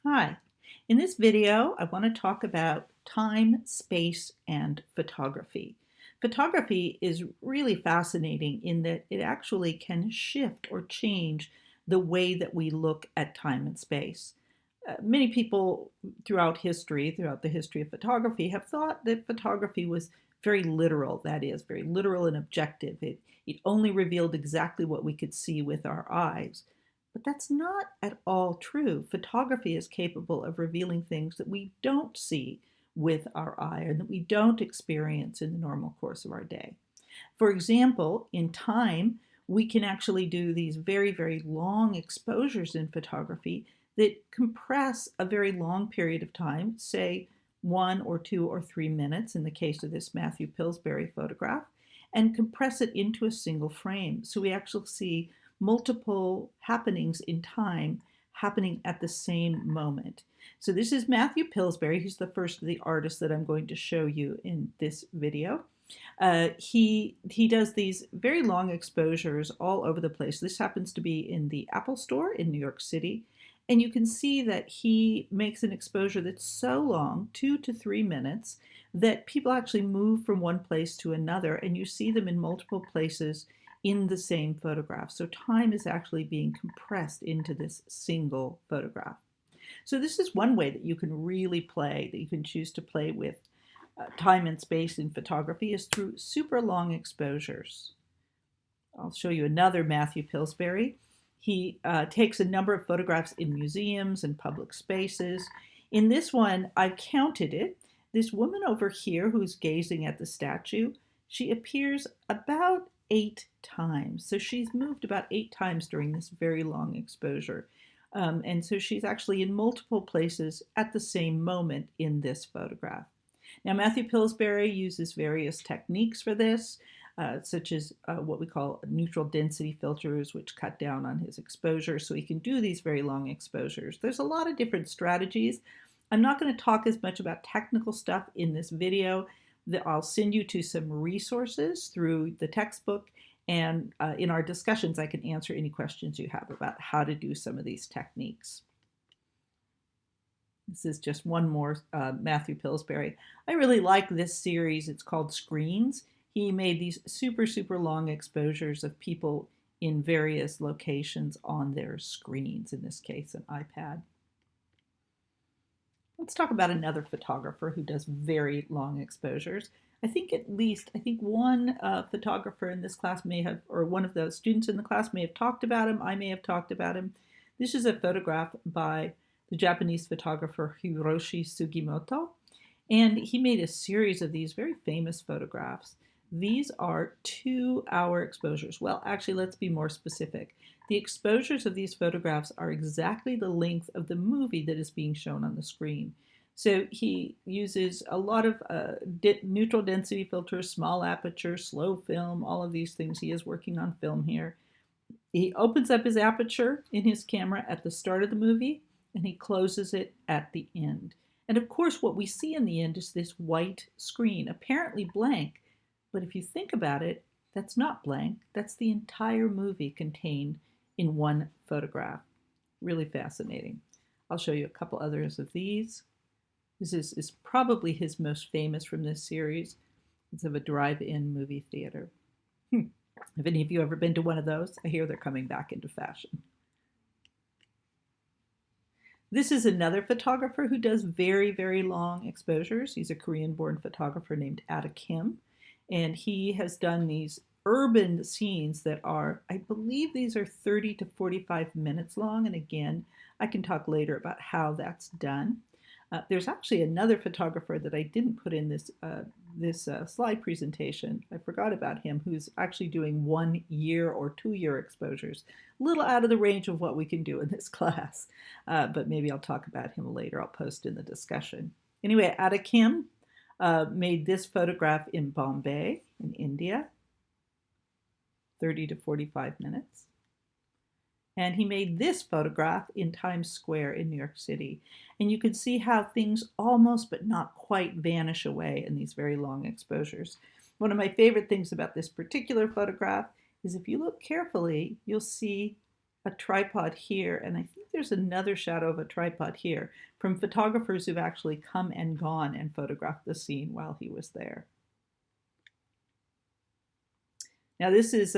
Hi. In this video, I want to talk about time, space, and photography. Photography is really fascinating in that it actually can shift or change the way that we look at time and space. Many people throughout the history of photography, have thought that photography was very literal, that is, very literal and objective. It only revealed exactly what we could see with our eyes. But that's not at all true. Photography is capable of revealing things that we don't see with our eye and that we don't experience in the normal course of our day. For example, in time, we can actually do these very, very long exposures in photography that compress a very long period of time, say 1 or 2 or 3 minutes in the case of this Matthew Pillsbury photograph, and compress it into a single frame. So we actually see multiple happenings in time happening at the same moment. So this is Matthew Pillsbury. He's the first of the artists that I'm going to show you in this video. He does these very long exposures all over the place. This happens to be in the Apple Store in New York City. And you can see that he makes an exposure that's so long, 2 to 3 minutes, that people actually move from one place to another, and you see them in multiple places in the same photograph. So time is actually being compressed into this single photograph. So this is one way that you can really play, that you can choose to play with time and space in photography, is through super long exposures. I'll show you another Matthew Pillsbury. He takes a number of photographs in museums and public spaces. In this one, I've counted it. This woman over here who's gazing at the statue, she appears about 8 times. So she's moved about 8 times during this very long exposure. And so she's actually in multiple places at the same moment in this photograph. Now, Matthew Pillsbury uses various techniques for this, such as what we call neutral density filters, which cut down on his exposure so he can do these very long exposures. There's a lot of different strategies. I'm not going to talk as much about technical stuff in this video. I'll send you to some resources through the textbook, and in our discussions I can answer any questions you have about how to do some of these techniques. This is just one more Matthew Pillsbury. I really like this series. It's called Screens. He made these super, super long exposures of people in various locations on their screens, in this case, an iPad. Let's talk about another photographer who does very long exposures. I think one photographer in this class may have, or one of the students in the class may have talked about him. I may have talked about him. This is a photograph by the Japanese photographer Hiroshi Sugimoto, and he made a series of these very famous photographs. These are 2-hour exposures. Well, actually, let's be more specific. The exposures of these photographs are exactly the length of the movie that is being shown on the screen. So he uses a lot of neutral density filters, small aperture, slow film, all of these things. He is working on film here. He opens up his aperture in his camera at the start of the movie, and he closes it at the end. And of course, what we see in the end is this white screen, apparently blank. But if you think about it, that's not blank. That's the entire movie contained in one photograph. Really fascinating. I'll show you a couple others of these. This is probably his most famous from this series. It's of a drive-in movie theater. Have any of you ever been to one of those? I hear they're coming back into fashion. This is another photographer who does very, very long exposures. He's a Korean-born photographer named Addict Kim, and he has done these urban scenes that are, I believe these are 30 to 45 minutes long, and again, I can talk later about how that's done. There's actually another photographer that I didn't put in this slide presentation. I forgot about him, who's actually doing 1 year or 2 year exposures. A little out of the range of what we can do in this class, but maybe I'll talk about him later. I'll post in the discussion. Anyway, Addict Kim made this photograph in Bombay, in India, 30 to 45 minutes. And he made this photograph in Times Square in New York City. And you can see how things almost but not quite vanish away in these very long exposures. One of my favorite things about this particular photograph is if you look carefully, you'll see a tripod here, and I think there's another shadow of a tripod here from photographers who've actually come and gone and photographed the scene while he was there. Now, this is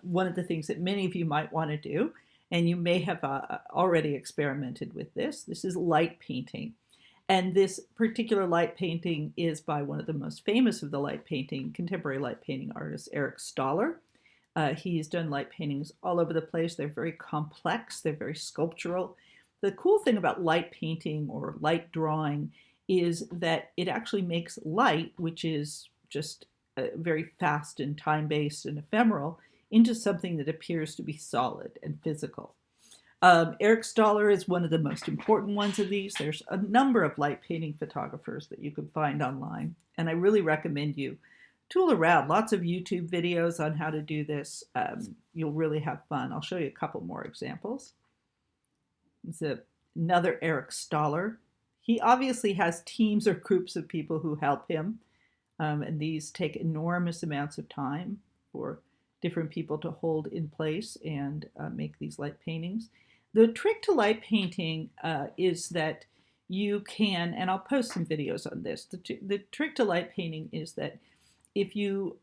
one of the things that many of you might want to do, and you may have already experimented with this. This is light painting. And this particular light painting is by one of the most famous of the contemporary light painting artists, Eric Stoller. He's done light paintings all over the place. They're very complex, they're very sculptural. The cool thing about light painting or light drawing is that it actually makes light, which is just very fast and time-based and ephemeral, into something that appears to be solid and physical. Eric Stoller is one of the most important ones of these. There's a number of light painting photographers that you can find online, and I really recommend you tool around. Lots of YouTube videos on how to do this. You'll really have fun. I'll show you a couple more examples. It's another Eric Stoller. He obviously has teams or groups of people who help him, and these take enormous amounts of time for different people to hold in place and make these light paintings. The trick to light painting is that you can, and I'll post some videos on this, the trick to light painting is that if you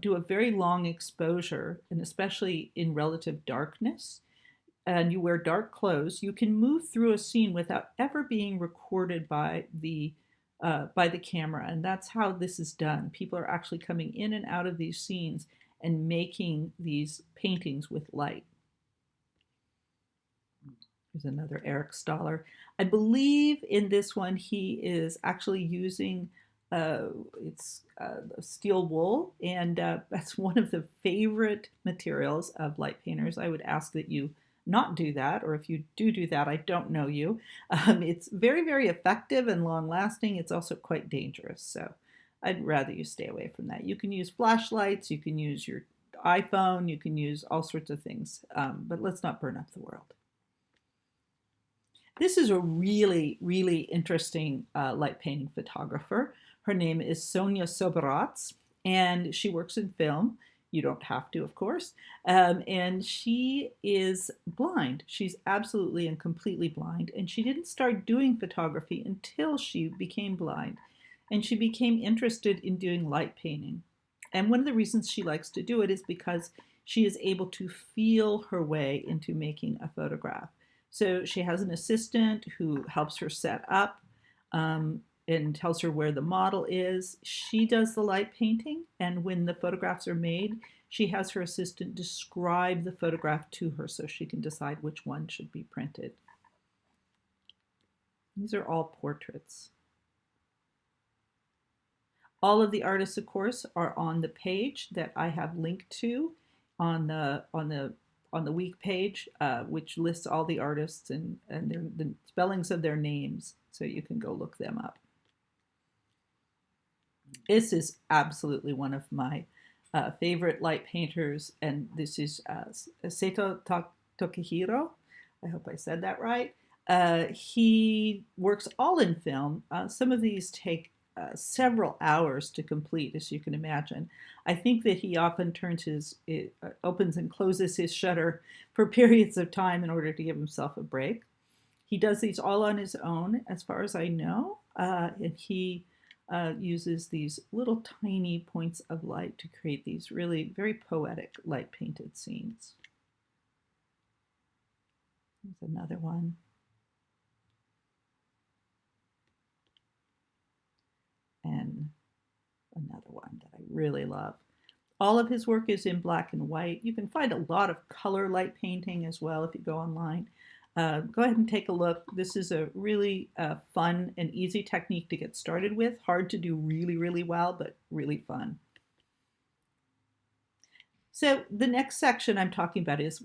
do a very long exposure, and especially in relative darkness, and you wear dark clothes, you can move through a scene without ever being recorded by the camera. And that's how this is done. People are actually coming in and out of these scenes and making these paintings with light. Here's another Eric Stoller. I believe in this one he is actually using steel wool, and that's one of the favorite materials of light painters. I would ask that you not do that, or if you do that, I don't know you. It's very, very effective and long-lasting. It's also quite dangerous, so I'd rather you stay away from that. You can use flashlights, you can use your iPhone, you can use all sorts of things, but let's not burn up the world. This is a really, really interesting light painting photographer. Her name is Sonia Soberatz, and she works in film. You don't have to, of course. And she is blind. She's absolutely and completely blind. And she didn't start doing photography until she became blind. And she became interested in doing light painting. And one of the reasons she likes to do it is because she is able to feel her way into making a photograph. So she has an assistant who helps her set up and tells her where the model is. She does the light painting, and when the photographs are made, she has her assistant describe the photograph to her so she can decide which one should be printed. These are all portraits. All of the artists, of course, are on the page that I have linked to on the week page, which lists all the artists and the spellings of their names, so you can go look them up. This is absolutely one of my favorite light painters, and this is Saito Takahiro. I hope I said that right. He works all in film. Some of these take several hours to complete, as you can imagine. I think that he often opens and closes his shutter for periods of time in order to give himself a break. He does these all on his own, as far as I know, and he uses these little tiny points of light to create these really very poetic light painted scenes. Here's another one. And another one that I really love. All of his work is in black and white. You can find a lot of color light painting as well if you go online. Go ahead and take a look. This is a really fun and easy technique to get started with. Hard to do really, really well, but really fun. So the next section I'm talking about is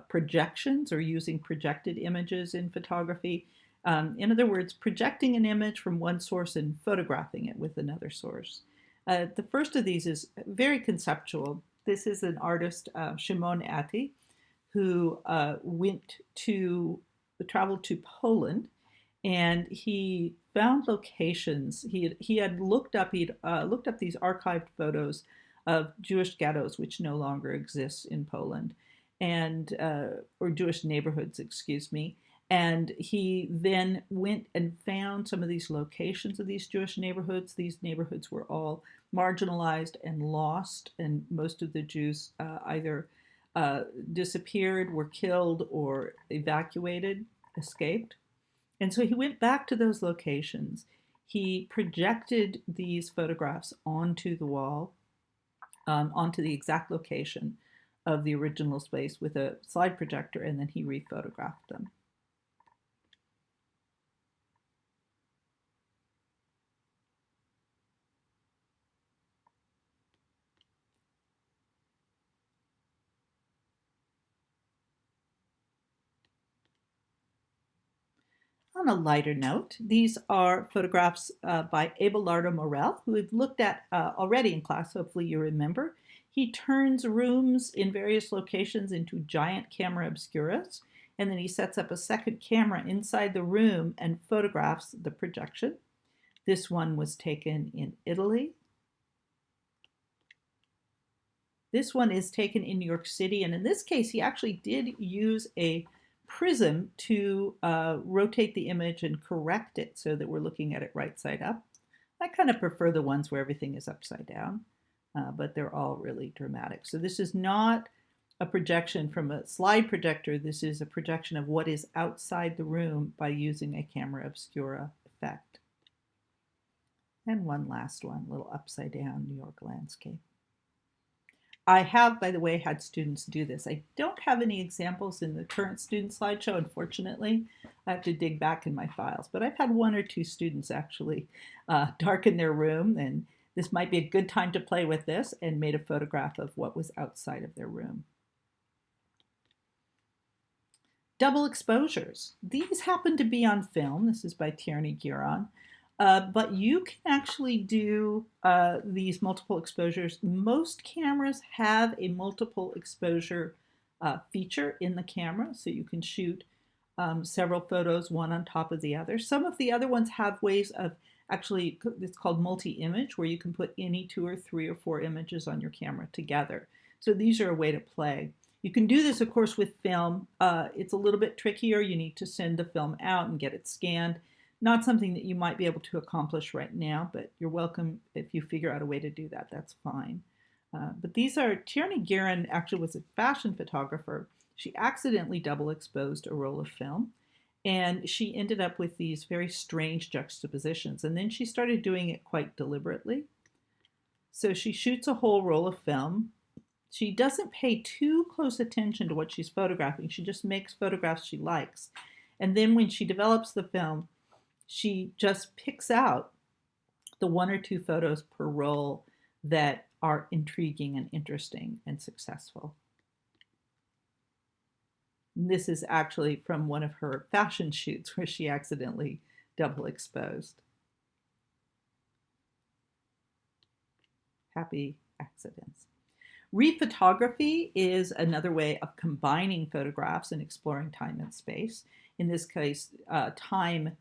projections, or using projected images in photography. In other words, projecting an image from one source and photographing it with another source. The first of these is very conceptual. This is an artist, Szymon Atti, who traveled to Poland, and he found locations. He had looked up these archived photos of Jewish ghettos, which no longer exist in Poland. and or Jewish neighborhoods, excuse me. And he then went and found some of these locations of these Jewish neighborhoods. These neighborhoods were all marginalized and lost, and most of the Jews either disappeared, were killed, or evacuated, escaped. And so he went back to those locations. He projected these photographs onto the wall, onto the exact location of the original space with a slide projector, and then he rephotographed them. On a lighter note, these are photographs by Abelardo Morel, who we've looked at already in class, hopefully you remember. He turns rooms in various locations into giant camera obscuras, and then he sets up a second camera inside the room and photographs the projection. This one was taken in Italy. This one is taken in New York City, and in this case, he actually did use a prism to rotate the image and correct it so that we're looking at it right side up. I kind of prefer the ones where everything is upside down, but they're all really dramatic. So this is not a projection from a slide projector. This is a projection of what is outside the room by using a camera obscura effect. And one last one, a little upside down New York landscape. I have, by the way, had students do this. I don't have any examples in the current student slideshow, unfortunately. I have to dig back in my files, but I've had one or two students actually darken their room, and this might be a good time to play with this, and made a photograph of what was outside of their room. Double exposures. These happen to be on film. This is by Tierney Guerin. But you can actually do these multiple exposures. Most cameras have a multiple exposure feature in the camera, so you can shoot several photos, one on top of the other. Some of the other ones have ways of actually, it's called multi-image, where you can put any 2 or 3 or 4 images on your camera together. So these are a way to play. You can do this, of course, with film. It's a little bit trickier. You need to send the film out and get it scanned. Not something that you might be able to accomplish right now, but you're welcome if you figure out a way to do that. That's fine. But these are, Tierney Guerin actually was a fashion photographer. She accidentally double exposed a roll of film, and she ended up with these very strange juxtapositions. And then she started doing it quite deliberately. So she shoots a whole roll of film. She doesn't pay too close attention to what she's photographing. She just makes photographs she likes. And then when she develops the film, she just picks out the 1 or 2 photos per roll that are intriguing and interesting and successful. And this is actually from one of her fashion shoots where she accidentally double exposed. Happy accidents. Rephotography is another way of combining photographs and exploring time and space. In this case, time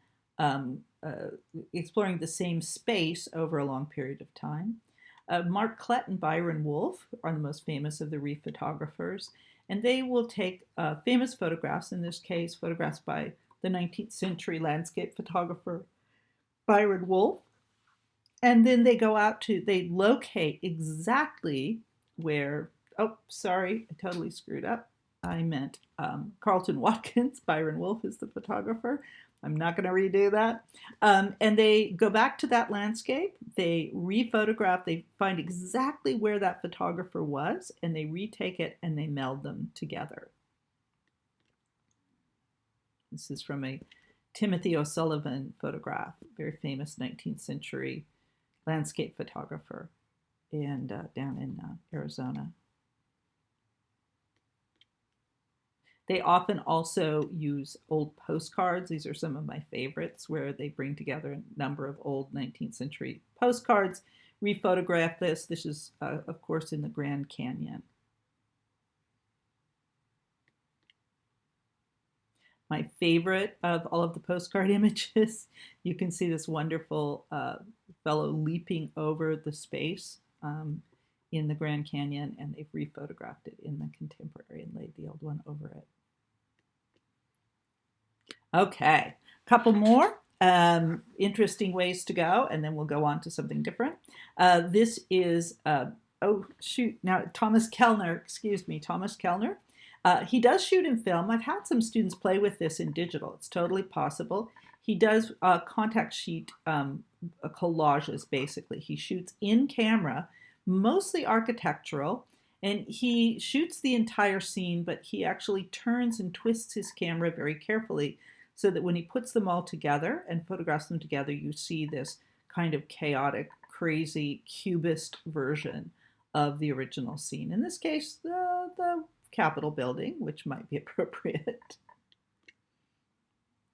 exploring the same space over a long period of time. Mark Klett and Byron Wolfe are the most famous of the rephotographers, and they will take famous photographs, in this case photographs by the 19th century landscape photographer Byron Wolfe, and then they go out to, they locate exactly where, oh, sorry, I totally screwed up. I meant Carlton Watkins. Byron Wolfe is the photographer. I'm not going to redo that. And they go back to that landscape, they rephotograph, they find exactly where that photographer was, and they retake it and they meld them together. This is from a Timothy O'Sullivan photograph, very famous 19th century landscape photographer, and down in Arizona. They often also use old postcards. These are some of my favorites, where they bring together a number of old 19th century postcards, rephotograph this. This is, of course, in the Grand Canyon. My favorite of all of the postcard images, you can see this wonderful fellow leaping over the space. in the Grand Canyon, and they've rephotographed it in the contemporary and laid the old one over it. Okay, a couple more interesting ways to go, and then we'll go on to something different. This is, oh shoot, now Thomas Kellner, Thomas Kellner. He does shoot in film. I've had some students play with this in digital. It's totally possible. He does contact sheet collages, basically. He shoots in camera, mostly architectural, and he shoots the entire scene, but he actually turns and twists his camera very carefully so that when he puts them all together and photographs them together, you see this kind of chaotic, crazy, cubist version of the original scene. In this case, the Capitol building, which might be appropriate.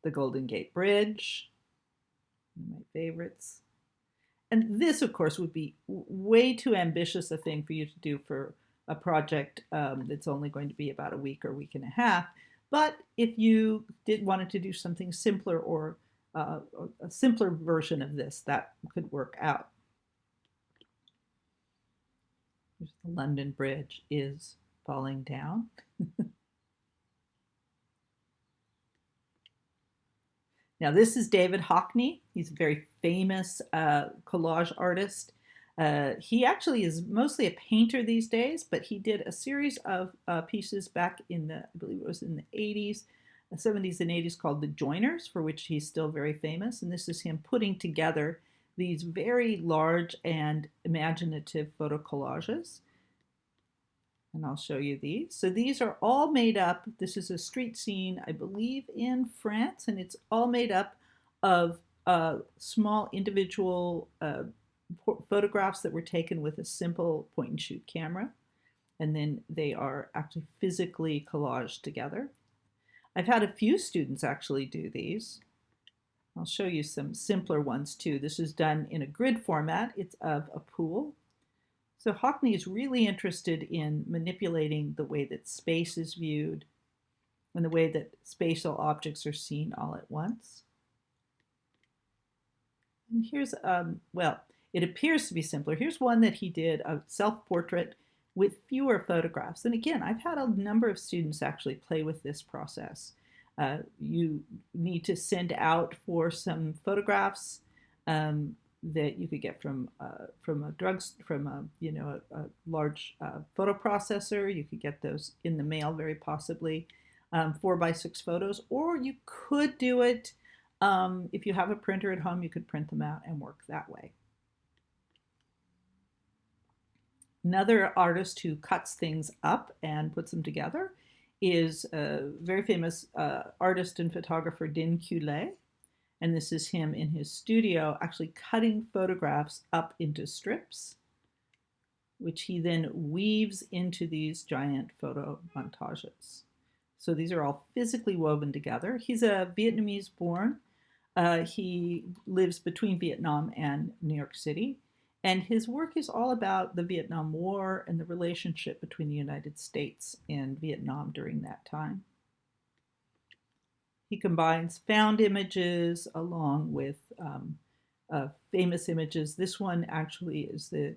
The Golden Gate Bridge, one of my favorites. And this, of course, would be way too ambitious a thing for you to do for a project that's only going to be about a week or week and a half. But if you wanted to do something simpler or a simpler version of this, that could work out. Here's the London Bridge is falling down. Now, this is David Hockney. He's a very famous collage artist. He actually is mostly a painter these days, but he did a series of pieces back in the, I believe it was in the 80s, 70s and 80s called The Joiners, for which he's still very famous. And this is him putting together these very large and imaginative photo collages. And I'll show you these. So these are all made up. This is a street scene, I believe, in France, and it's all made up of small individual photographs that were taken with a simple point and shoot camera. And then they are actually physically collaged together. I've had a few students actually do these. I'll show you some simpler ones too. This is done in a grid format. It's of a pool. So Hockney is really interested in manipulating the way that space is viewed and the way that spatial objects are seen all at once. And here's, well, it appears to be simpler. Here's one that he did, a self-portrait with fewer photographs. And again, I've had a number of students actually play with this process. You need to send out for some photographs that you could get from a large photo processor. You could get those in the mail very possibly, 4x6 photos, or you could do it if you have a printer at home. You could print them out and work that way. Another artist who cuts things up and puts them together is a very famous artist and photographer, Din Culé. And this is him in his studio actually cutting photographs up into strips, which he then weaves into these giant photo montages. So these are all physically woven together. He's a Vietnamese born. He lives between Vietnam and New York City. And his work is all about the Vietnam War and the relationship between the United States and Vietnam during that time. He combines found images along with famous images. This one actually is the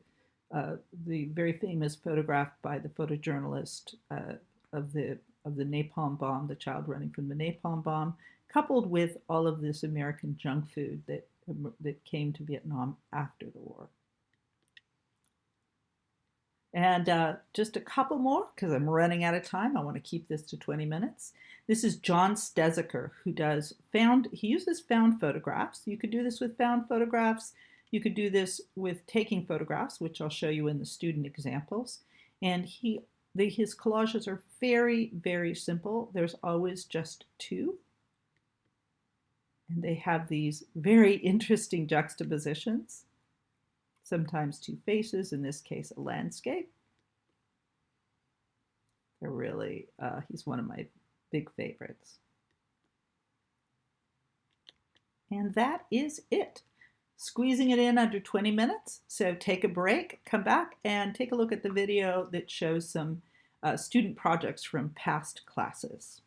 very famous photograph by the photojournalist of the napalm bomb, the child running from the napalm bomb, coupled with all of this American junk food that came to Vietnam after the war. And just a couple more, because I'm running out of time. I want to keep this to 20 minutes. This is John Stezeker, who he uses found photographs. You could do this with found photographs. You could do this with taking photographs, which I'll show you in the student examples. And his collages are very, very simple. There's always just two. And they have these very interesting juxtapositions. Sometimes two faces, in this case, a landscape. They're really, he's one of my big favorites. And that is it. Squeezing it in under 20 minutes. So take a break, come back, and take a look at the video that shows some student projects from past classes.